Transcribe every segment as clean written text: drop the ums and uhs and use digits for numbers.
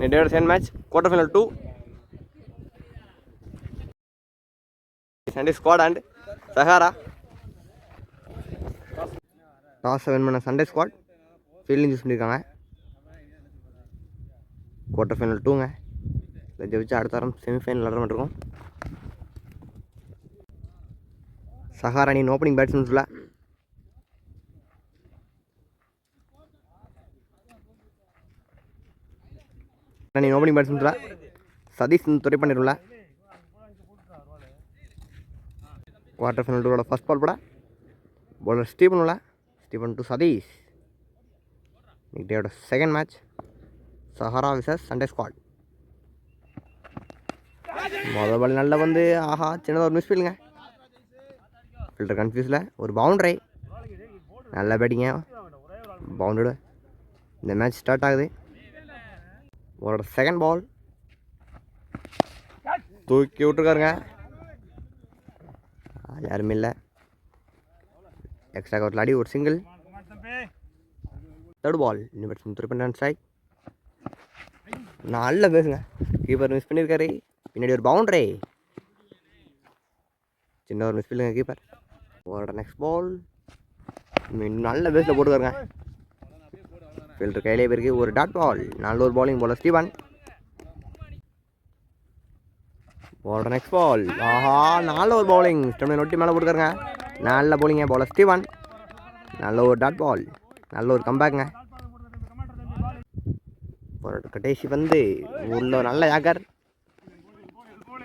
India's second match, quarterfinal 2. Sunday squad and Sahara. Toss 7 mana Sunday squad. Fielding use பண்ணிருக்காங்க. Quarterfinal 2ங்க. இத ஜெயிச்சு அடுத்த வாரம் செமிஃபைனல் விளையாட மாட்டோம். சஹாரா அணியின் ஓப்பனிங் பேட்ஸ்மேன்ஸ்ல ஓப்பனிங் பேட்ஸ்மேன்ஸ்ல சதீஷ் துறை பண்ணிருல குவார்டர் ஃபைனல் 2 ஃபர்ஸ்ட் பால் போட bowler Stephen to சதீஷ். இன்னைக்கு second match Sahara versus Sunday squad. முதல் பால் நல்லா வந்து ஆஹா சின்னதாக ஒரு மிஸ் ஃபீல்டுங்க. ஃபில்டர் கன்ஃபியூஸில் ஒரு பவுண்டரி. நல்ல பேட்டிங்க பவுண்டடு. இந்த மேட்ச் ஸ்டார்ட் ஆகுது. ஒரு செகண்ட் பால் தூக்கி விட்டுருக்காருங்க. யாருமே இல்லை. எக்ஸ்ட்ரா கவரில் ஆடி ஒரு சிங்கிள். தேர்ட் பால் இன்னும் பேட்ஸ்மேன் திருப்பி ஸ்ட்ரைக். நல்ல பேசுங்க. கீப்பர் மிஸ் பண்ணியிருக்காரு. பின்னாடி ஒரு பவுண்டரி. சின்ன ஒரு மிஸ் பண்ணுங்க கீப்பர். ஒரு நெக்ஸ்ட் பால் நல்ல பேஸில் போட்டுக்காருங்க. ஃபீல்டர் கையிலே போயிருக்கு. ஒரு டாட் பால். நல்ல ஒரு பாலிங் போல ஸ்டீவன். ஒரு நெக்ஸ்ட் பால். ஆஹா நல்ல ஒரு பவுலிங். ஸ்டெம்னை நொட்டி மேலே போட்டுக்காருங்க. நல்ல பவுலிங்க போல ஸ்டீவன். நல்ல ஒரு டாட் பால். நல்ல ஒரு கம்பேக்குங்க. ஒரு கடைசி வந்து உள்ள நல்ல யாக்கர்.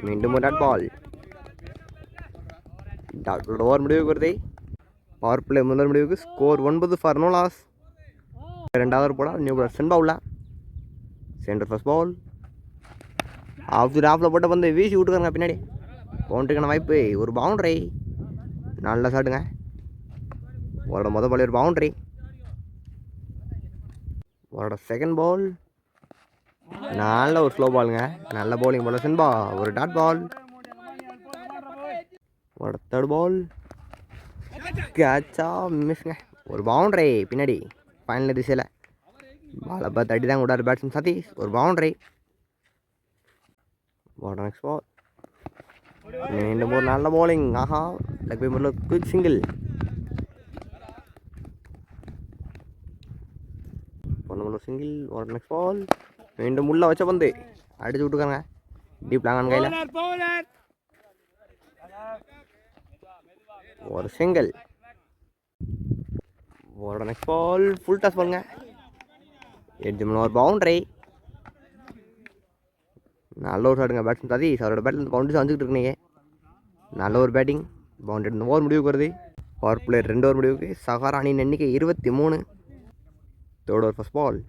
மீண்டும் ஒரு டாட் பால். ஓவர் முடிவுக்கு வருது. பவர் பிளே முதல் முடிவுக்கு ஸ்கோர் 9 ஃபார் நோ லாஸ். ரெண்டாவது போட நியூ பாலர் சென்பா உள்ள சென்டர் ஃபர்ஸ்ட் பால். ஆஃபில் போட்ட வந்து வீசி விட்டுக்காங்க பின்னாடி. பவுண்டரிக்கான வாய்ப்பு. ஒரு பவுண்டரி. நல்ல ஷாட்டுங்க. உங்களோட முதல் பால் ஒரு பவுண்டரி. உங்களோட செகண்ட் பால் நல்ல ஒரு ஸ்லோ பாலுங்க. நல்ல பவுலிங் போல சென்பா. ஒரு டாட் பால். உங்களோட தேர்ட் பால் கேட்சா மிஸ்ங்க. ஒரு பவுண்டரி பின்னாடி ஃபைனல் திசையில். பாலை பார்த்து அடி தான் விடாரு பேட்ஸ்மேன் சதீஷ். ஒரு பவுண்டரி. நெக்ஸ்ட் பால் மீண்டும் ஒரு நல்ல பவுலிங். ஆஹா லெக் பை முறையில் குயிக் சிங்கிள். சிங்கிள். ஒரு நெக்ஸ்ட் பால் மீண்டும் உள்ள வச்ச பந்து அடிச்சு விட்டுருக்காங்க. டீப் லாங்கான கையில் ஒரு சிங்கிள். ஒரு நெக்ஸ்ட் பால் ஃபுல் டாஸ் பாருங்க. ஒரு பவுண்டரி. நல்ல ஒரு ஷாட்டுங்க பேட்ஸ்மேன் சதீஷ். அவரோட பேட்டில் பவுண்டரிஸ் வந்துக்கிட்டு இருக்கீங்க. நல்ல ஒரு பேட்டிங். பவுண்டரி ஓவர் முடிவுக்கு வருது. பவர் பிளே 2 ஓவர் முடிவுக்கு. சஹாரா அணியின் எண்ணிக்கை 23. Third over first ball.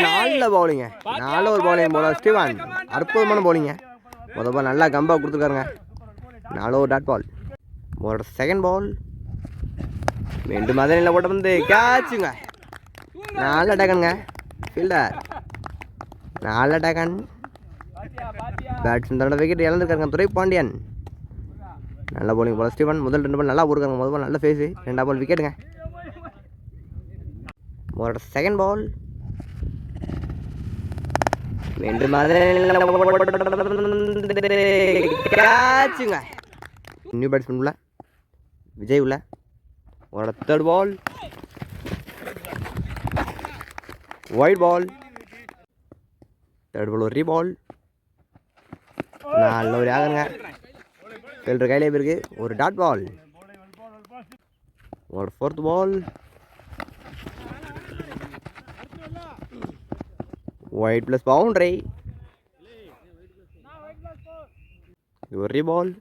நல்ல பவுலிங்க. நல்ல ஒரு பவுலிங் போல ஸ்டீவன். அற்புதமான பவுலிங்க. முதல் பால் நல்லா கம்பா கொடுத்துருக்காருங்க. நல்ல ஒரு டாட் பால். ஒரு செகண்ட் பால் மீண்டும் மதனில் போட்ட வந்து கேட்சுங்க. நல்ல டேக்கனுங்க. ஃபீல்டர் நல்ல டேக்கன். பேட்ஸ்மேன் தன்னோட விக்கெட் இழந்திருக்காருங்க துரை பாண்டியன். நல்ல பவுலிங் போல ஸ்டீவன். முதல் 2 பால் நல்லா போட்டுருக்காங்க. முதல் பால் நல்ல ஃபேஸு. ரெண்டாம் பால் விக்கெட்டுங்க. ஒரு செகண்ட் பால் மீண்டும் கேட்சுங்க. நியூ பேட்ஸ்மேன் உள்ள விஜய் உள்ள. ஒரு தேர்ட் பால் ஒயிட் பால். தேர்ட் பால் ஒரு ரீபால். நல்ல ஒரு ஆகுங்க. ஃபீல்டர் கையிலே போயிருக்கு. ஒரு டாட் பால். ஒரு fourth ball wide plus boundary. ஒரு ரீபால்.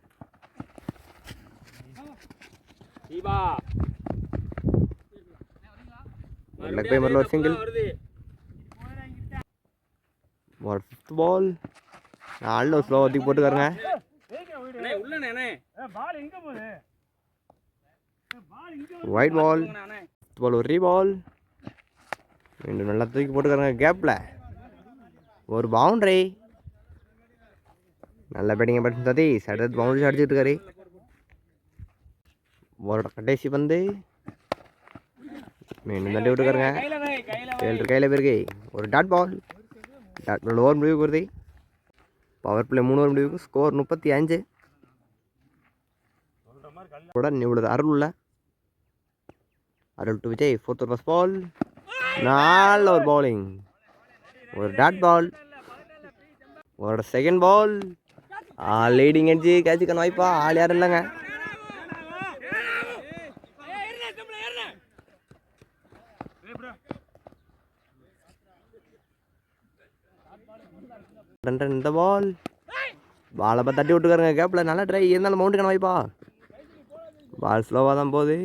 லெக் பை மரல ஒரு சிங்கிள். ஒரு ஃபிஃப்த் பால் நல்ல ஸ்லோ தூக்கி போட்டுக்காருங்க. White ball. பால் ஒரு ரீபால். மீண்டும் நல்லா தூக்கி போட்டுக்காருங்க கேப்பில். ஒரு பவுண்டரி. நல்ல பேட்டிங்க பேட்ஸ்மேன் சதீஷ். அடுத்து பவுண்டரி அடிச்சுட்டு இருக்காரு. ஒரு கடைசி பந்து மீண்டும் தட்டி விட்டுருக்காருங்க. ஃபீல்டர் கையில் போயிருக்கு. ஒரு dot ball. Dot ball over முடிவுக்கு வருது. பவர் பிளே 3 ஓவர் முடிவுக்கு. ஸ்கோர் 35. இவ்வளவு அருள் உள்ள Arul to Vijay. 4th over first ball. நல்ல ஒரு பவுலிங். ஒரு டாட் பால். ஒரு செகண்ட் பால். லீடிங் எட்ஜி கேட்சுக்கான வாய்ப்பா? ஆள் யாரும் இல்லைங்க. இந்த பால் பாலை பார்த்து தட்டி விட்டுக்காருங்க. கேப்பில் நல்லா ட்ரை இருந்தாலும் மவுண்ட்டுக்கான வாய்ப்பா? பால் ஸ்லோவாக தான் போகுது.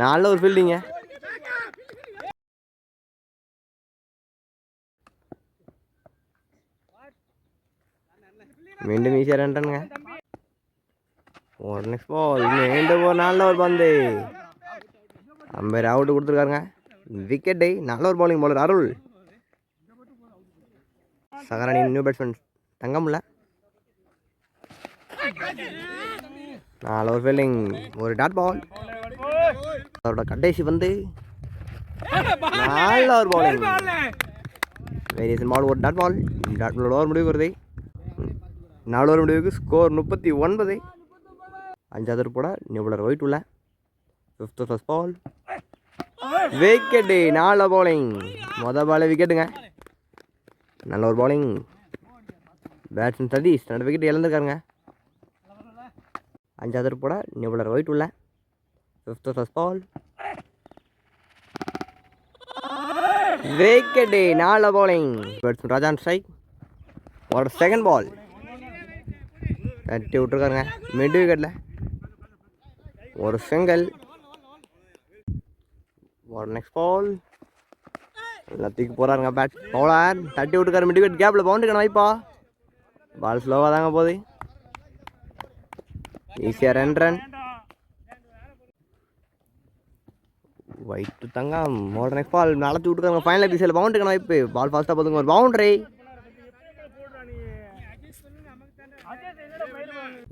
நல்ல ஒரு ஃபீல்டிங்க. மீண்டும் ஈஸியாக ரன்னுங்க. ஒரு நெக்ஸ்ட் பால். மீண்டும் ஒரு நல்ல ஒரு பந்து. அம்பேர் அவுட்டு கொடுத்துருக்காருங்க. விக்கெட்டு. நல்ல ஒரு பவுலிங் பவுலர் அருள். சகரணியின் நியூ பேட்ஸ்மேன் தங்கம்ல. நல்ல ஒரு ஃபீல்டிங். ஒரு டாட் பால். அவரோட கடைசி வந்து நல்ல ஒரு பவுலிங். Variation ball. ஒரு dot ball. Dot ball over முடிவுக்கு வருது. 4 ஓவர் முடிவுக்கு. ஸ்கோர் 39. 5வது போட நியூபலர் ஒயிட் உள்ள. 5th first ball. விக்கெட்டு. நல்ல பவுலிங். மொதல் பால் விக்கெட்டுங்க. நல்ல ஒரு பவுலிங். பேட்ஸ்மேன் சதீஷ் 2 விக்கெட் இழந்திருக்காருங்க. 5வது போட நியூபலர் ஒயிட் உள்ள. 5th first ball. விக்கெட்டு. நல்ல பவுலிங். Batsman Rajan strike. ஒரு செகண்ட் பால். தட்டி விட்டுருக்காருங்க. மிட் விக்கெட்டில் ஒரு சிங்கிள். ஒரு நெக்ஸ்ட் பால். எல்லாத்துக்கு போகிறாருங்க பேட் பவுலர். தட்டி விட்டுருக்காரு. மிட் விக்கெட் கேப்பில் பவுண்டரிக்கான வாய்ப்பா? பால் ஸ்லோவாக தாங்க போகுது. ஈஸியாக 2 ரன். ஒயிட் தங்கம். ஒரு நெக்ஸ்ட் பால். நடத்தி விட்டுருக்காங்க. ஃபைனல் பீஸில் பவுண்டரிக்கான வாய்ப்பு. பால் ஃபாஸ்ட்டாக போதுங்க. ஒரு பவுண்டரி.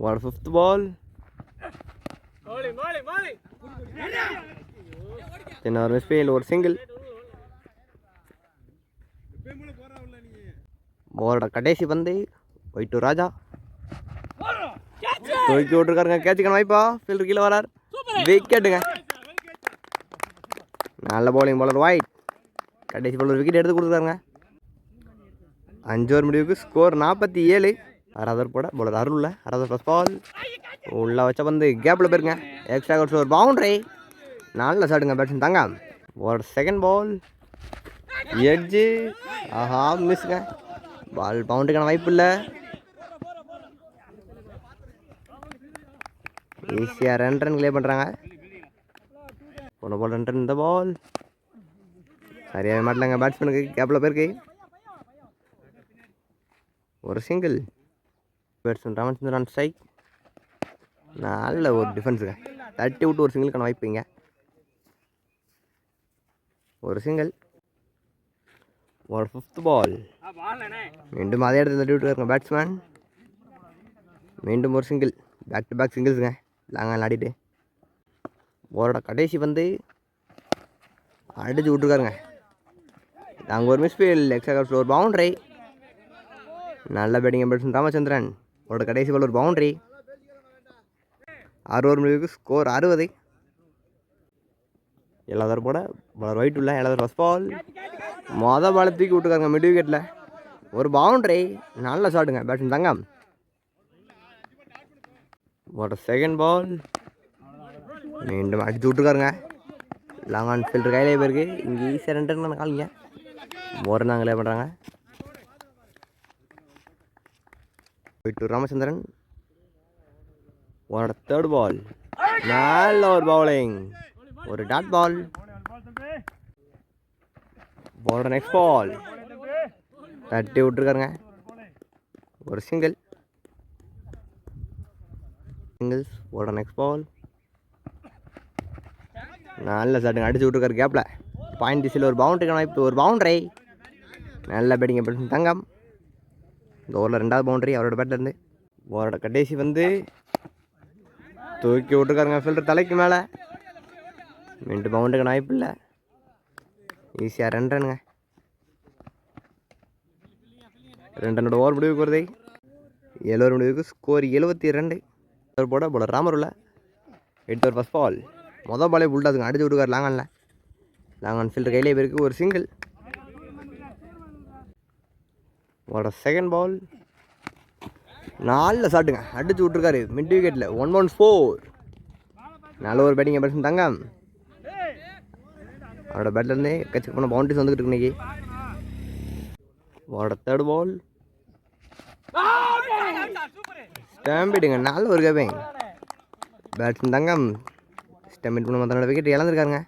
ஒரு 5th பால். ஒரு மிஸ்ஃபீல்ட். ஒரு சிங்கிள். ஓவரோட கடைசி பந்து. ஒயிட் ராஜா தூக்கி விட்டுருக்காருங்க. கேட்சுக்கான வாய்ப்பா? ஃபீல்டர் கீழே வரார். விக்கெட்டுங்க. நல்ல பவுலிங் பவுலர் ஒயிட். கடைசி பால் ஒரு விக்கெட் எடுத்து கொடுத்துருக்காருங்க. 5 ஓவர் முடிவுக்கு. ஸ்கோர் 47. 6வது போட பவுலர் அருள் உள்ள. 6வது ஃபர்ஸ்ட் பால். உள்ளே வச்ச பந்து கேப்பில் போயிருங்க. எக்ஸ்ட்ரா ஒரு பவுண்டரி. நல்ல ஷாட்டுங்க பேட்ஸ்மேன் தங்கம். ஒரு செகண்ட் பால். எட்ஜு. ஆஹா மிஸ்ங்க. பால் பவுண்டரிக்கான வாய்ப்பு இல்லை. ஈஸியாக 2 ரன் கிளியர் பண்ணுறாங்க. போன பால் 2 ரன். இந்த பால் சரியாக மாட்டலங்க பேட்ஸ்மேனுக்கு. கேப்பில் போயிருக்கு. ஒரு சிங்கிள். Batsman Ramachandran strike. நல்ல ஒரு டிஃபென்ஸுங்க. தட்டி விட்டு ஒரு சிங்கிளுக்கான வாய்ப்புங்க. ஒரு சிங்கிள். ஒரு 5th பால். மீண்டும் அதே இடத்துல தட்டி விட்டுருக்காருங்க பேட்ஸ்மேன். மீண்டும் ஒரு சிங்கிள். பேக் டு பேக் சிங்கிள்ஸுங்க. லாங்காக விளாடிட்டு ஓரோட கடைசி வந்து அடிச்சு விட்டுருக்காருங்க. நாங்கள் ஒரு மிஸ்ஃபீல்ட். எக்ஸ்ட்ரா ஒரு பவுண்டரி. நல்ல பேட்டிங் பேட்ஸ்மேன் ராமச்சந்திரன். அவரோட கடைசி பால் ஒரு பவுண்டரி. 6 ஓவர் முடிவுக்கு. ஸ்கோர் 60. 7வது போட பாலர் ஒயிட் உள்ள. 7வது ஃபர்ஸ்ட் பால். மொதல் பாலை தூக்கி விட்டுருக்காங்க மிட் விக்கெட்டில். ஒரு பவுண்டரி. நல்ல ஷாட்டுங்க பேட்ஸ்மேன் தங்கம். ஒரு செகண்ட் பால். மீண்டும் அடிச்சு விட்டுருக்காருங்க. லாங் ஆன் ஃபீல்டர் கையிலே போயிருக்கு. இங்கே ஈஸியாக 2 ரன் காலிங்க. ஒரு நாங்களே பண்ணுறாங்க. போயிட்டு ராமச்சந்திரன். ஒரு 3rd பால். நல்ல ஒரு பவுலிங். ஒரு டாட் பால். பாலோட நெக்ஸ்ட் பால். தட்டி விட்டுருக்காருங்க. ஒரு சிங்கிள். சிங்கிள்ஸ். ஒரு நெக்ஸ்ட் பால். நல்ல ஷாட்டுங்க. அடிச்சு விட்டுருக்காரு கேப்பில். பாயிண்ட் திசையில் ஒரு பவுண்டரிக்கான வாய்ப்பு. ஒரு பவுண்டரி. நல்ல பேட்டிங் பேட்ஸ்மேன் தங்கம். இந்த ஓவரில் 2வது பவுண்டரி அவரோட பேட்லேருந்து. ஓவரோட கடைசி வந்து தூக்கி விட்டுருக்காருங்க ஃபீல்டர் தலைக்கு மேலே. 2 பவுண்டுக்கு வாய்ப்பு இல்லை. ஈஸியாக 2 ரன்னுங்க. 2 ரன்னோட ஓவர் முடிவுக்கு வருது. 7 ஓவர் முடிவுக்கு ஸ்கோர் 72. போட போல ராமர் உள்ள 8 ஓவர் ஃபஸ்ட் பால். மொதல் பாலே புல்டாதுங்க அடிச்சு விட்டுக்கார் லாங்கானில். லாங்கான் ஃபீல்டர் கையிலே போயிருக்கு. ஒரு சிங்கிள். செகண்ட் பால் 4 ஷாட்டுங்க அடிச்சு விட்ருக்காரு மிட் விக்கெட்டில். 1-4. நல்ல ஒரு பேட்டிங் பேட்ஸ்மேன் தங்கம். அவரோட பேட்லேருந்தே கட்சி பண்ண பவுண்டரிஸ் வந்துக்கிட்டு இருக்கு இன்னைக்கு. தேர்ட் பால் ஸ்டாம்பிடுங்க. நல்ல ஒரு கேப்பிங் பேட்ஸ்மேன் தங்கம் ஸ்டாம்பிட் பண்ண தன்னோட விக்கெட் இழந்திருக்காருங்க.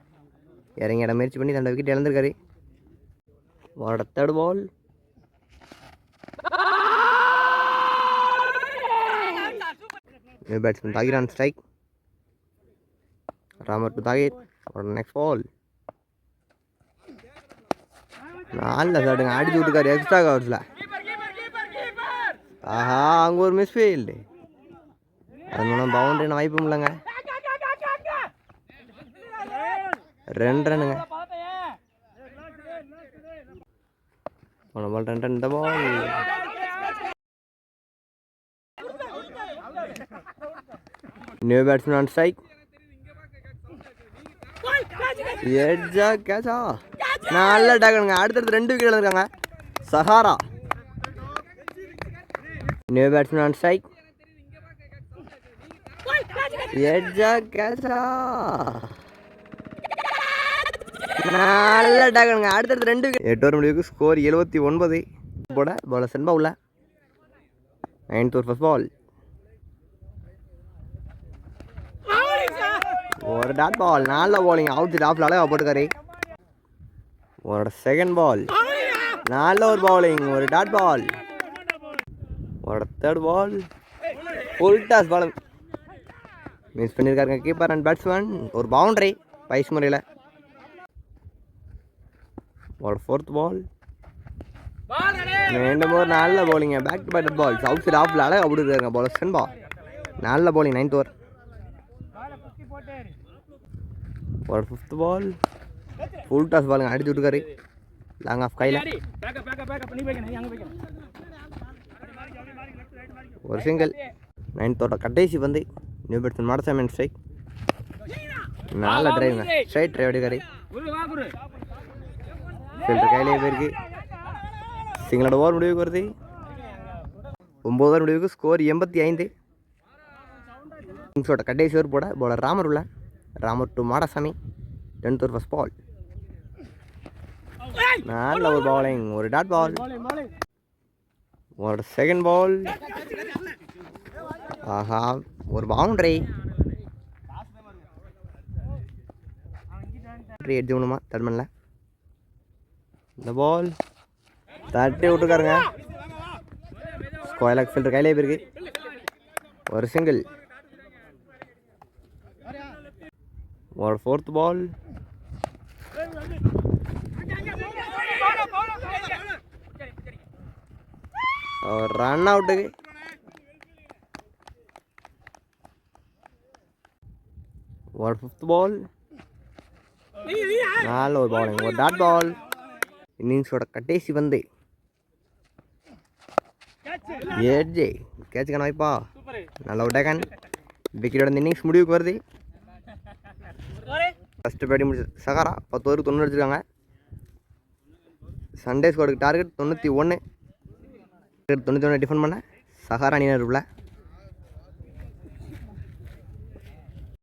இறங்கி இடம் முயற்சி பண்ணி தன்னோட விக்கெட் இழந்திருக்காரு. Third ball new batsman Tahir on strike. Ramar to Tahir. Next ball 4 ஷாட்டுங்க அடிச்சு விட்டுக்காரு எக்ஸ்ட்ரா கவர்ஸில். ஆஹா அங்கே ஒரு மிஸ் ஃபீல்டு. அதனால பவுண்டரி வாய்ப்பும் இல்லைங்க. 2 ரன்னுங்க. போன பால் 2 ரன். இந்த ball new batsman on strike. எட்ஜா கேட்சா நல்ல டேக்கனுங்க. அடுத்தடுத்து 2 விக்கெட் இருக்காங்க. Sahara new batsman on strike. எட்ஜா கேட்சா நல்ல டேக்கனுங்க. அடுத்தடுத்து 2 விக்கெட். 8 ஓவர் முடிவுக்கு ஸ்கோர் 79. போட பால சென்பா உள்ள 9th ஓவர் ஃபர்ஸ்ட் பால். ஒரு டாட் பால். நல்ல பாலிங் அவுட் சைட் ஆஃப்ல அழகாக போட்டுக்காரு. செகண்ட் பால் நல்ல ஒரு பவுலிங். ஒரு dot ball. Third ball full toss ball miss பண்ணியிருக்காருங்க கீப்பர் அண்ட் பேட்ஸ்மேன். ஒரு பவுண்டரி பைஸ் முறையில். ஃபோர்த் பால் மீண்டும் ஒரு நல்ல பவுலிங்க. Back to back balls outside ஆஃப்ல அழகாக போட்டுருக்காருங்க பாலர் சென்பா. நல்ல bowling 9th over. Fifth ball full toss பாலுங்க அடிச்சு விட்டுக்காரு லாங் ஆஃப் கையில். ஒரு சிங்கிள். 9th ஓவர் கடைசி வந்து நியூ பேட்ஸ்மேன் மாடசாமி ஸ்ட்ரைக். நல்ல டிரைவுங்க. ஸ்ட்ரைட் டிரைவ் அடிக்காரு. ஃபீல்டர் கையிலே போயிருக்கு. சிங்கிளோட ஓவர் முடிவுக்கு வருது. 9 ஓவர் முடிவுக்கு ஸ்கோர் 85. கிங்ஸோட கடைசி ஓவர் போட பவுலர் ராமர் உள்ள. Ramar to Madasamy 10th over first ball. நல்ல ஒரு பவுலிங். ஒரு டாட் பால். செகண்ட் பால் ஆஹா ஒரு பவுண்டரி. எட்ஜ் ஒன்றுமா தர்மனில். இந்த பால் தட்டி விட்டுருக்காருங்க. ஸ்கொயர் ஃபீல்டர் கையிலே போயிருக்கு. ஒரு சிங்கிள். ஃபோர்த் பால் ரன் அவுட்டுக்கு. ஃபிஃப்த் பால் நல்ல ஒரு பவுலிங். ஒரு டாட் பால். இன்னிங்ஸோட கடைசி வந்து ஏஜே கேட்சுக்கான வாய்ப்பா. நல்ல ஒரு டேக்கன். விக்கெட்டோட இந்த இன்னிங்ஸ் முடிவுக்கு வருது. ஃபஸ்ட்டு பேட்டிங் முடிச்சு சகாரா 10 ஓவருக்கு 90 அடிச்சிருக்காங்க. Sunday ஸ்கோருக்கு target 91. 91 டிஃபெண்ட் பண்ண சகாரா அணியினர் உள்ள